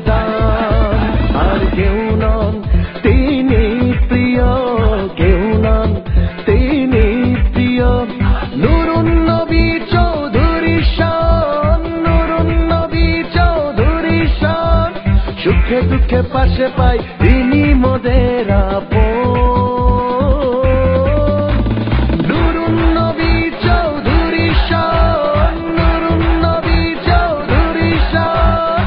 দান। আর কেউ নন তিনি প্রিয়, কেউ নন তিনি প্রিয়। নুরুন নবী চৌধুরী শান, নুরুন নবী চৌধুরী শান। সুখে দুঃখে পাশে পাই তিনি মোদের আপন। নুরুন নবী চৌধুরী শান, নুরুন নবী চৌধুরী শান।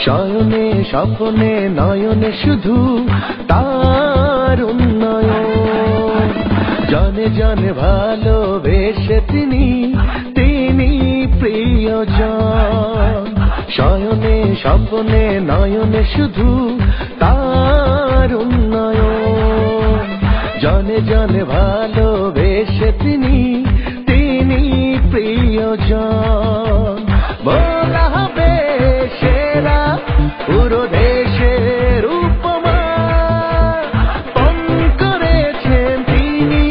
শয়নে স্বপ্নে নয়নে শুধু তার উন্নয়ন। জানে জানে ভালোবেসে তিনি, তিনি প্রিয়জন। শয়নে স্বপ্নে নয়নে শুধু তার উন্নয়ন। জানে জানে ভালোবেসে তিনি, তিনি প্রিয়জন। বলা হবে সেরা পুরো দেশের উপমা, পণ করেছেন তিনি,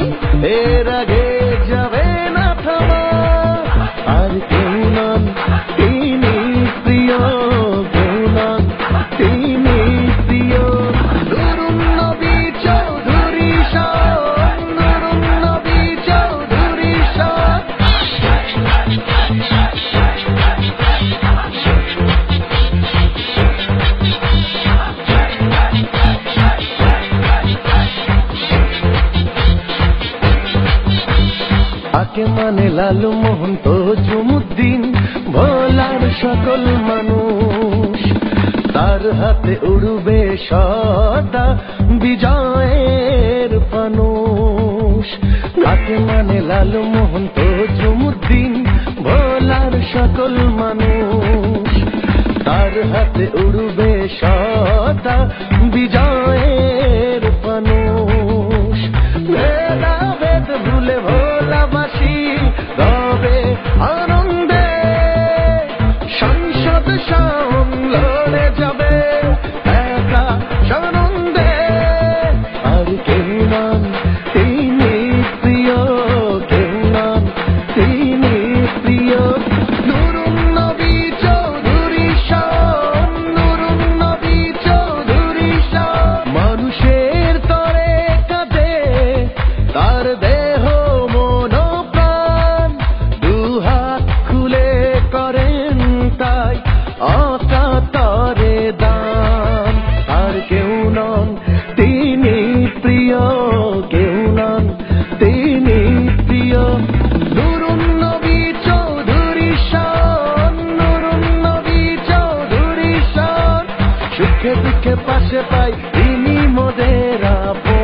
এর আগে যাবে না থামা। আর কেউ নন তিনি প্রিয়, কেউ নন তিনি প্রিয়। নুরুন নবী চৌধুরী শান, নুরুন নবী চৌধুরী শান। আকে মানে লালু মোহন তজুমুদ্দিন, ভোলার সকল মানুষ। তার হাতে উড়বে সদা বিজয়ের ফানুষ। আকে মানে লালু মোহন তজুমুদ্দিন, ভোলার সকল মানুষ। তার হাতে উড়বে সদা বিজয়ের ফানুষ। ভেদাভেদ ভুলে ভোলাবাসী রবে আনন্দে, সংসদ শান লড়ে যাবে একা সানন্দে। আর কেউ নন তিনি প্রিয়, কেউ নন তিনি প্রিয়। নুরুন নবী চৌধুরী শান, নুরুন নবী চৌধুরী শান। মানুষের তরে কাঁদে তার দেহ মন প্রাণ, দুহাত খুলে করেন তাই অকাতরে দান। আর কেউ নন তিনি প্রিয়, কেউ নন তিনি প্রিয়। নুরুন নবী চৌধুরী শান, নুরুন নবী চৌধুরী শান। সুখে দুঃখে পাশে পাই তিনি মোদের আপন।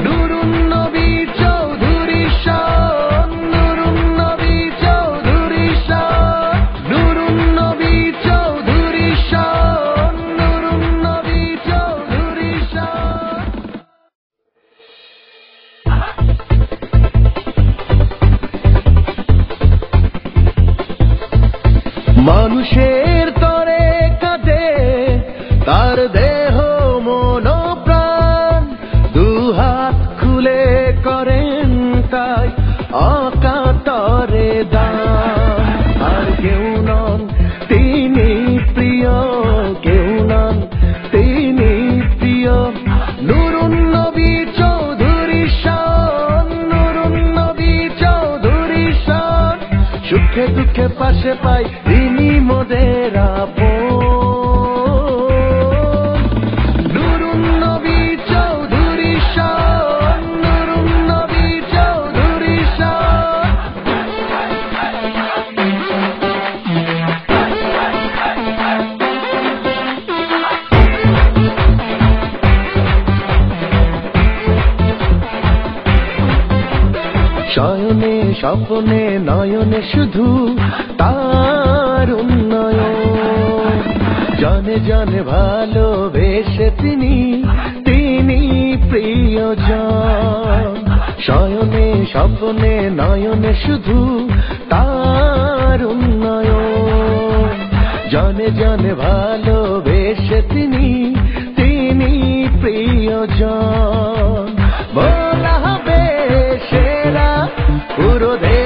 নুরুন নবী চৌধুরী শান, নুরুন নবী চৌধুরী শান। নুরুন নবী চৌধুরী শান, নুরুন নবী চৌধুরী শান। মানুষের তরে কাঁদে তার দেহ মন প্রাণ, দুহাত খুলে করেন তাই অকাতরে দান। আর কেউ নন তিনি প্রিয়, কেউ নন তিনি প্রিয়। নুরুন নবী চৌধুরী শান, নুরুন নবী চৌধুরী শান। সুখে দুঃখে পাশে পাই তিনি মোদের আপন। নুরুন নবী চৌধুরী শান, নুরুন নবী চৌধুরী শান। শয়নে স্বপ্নে নয়নে শুধু তার উন্নয়ন। জানে জানে ভালোবেসে তিনি, তিনি প্রিয়জন। শয়নে স্বপ্নে নয়নে শুধু তার উন্নয়ন। জানে জানে ভালোবেসে তিনি প্রিয়জন। বলা হবে সেরা পুরো দেশ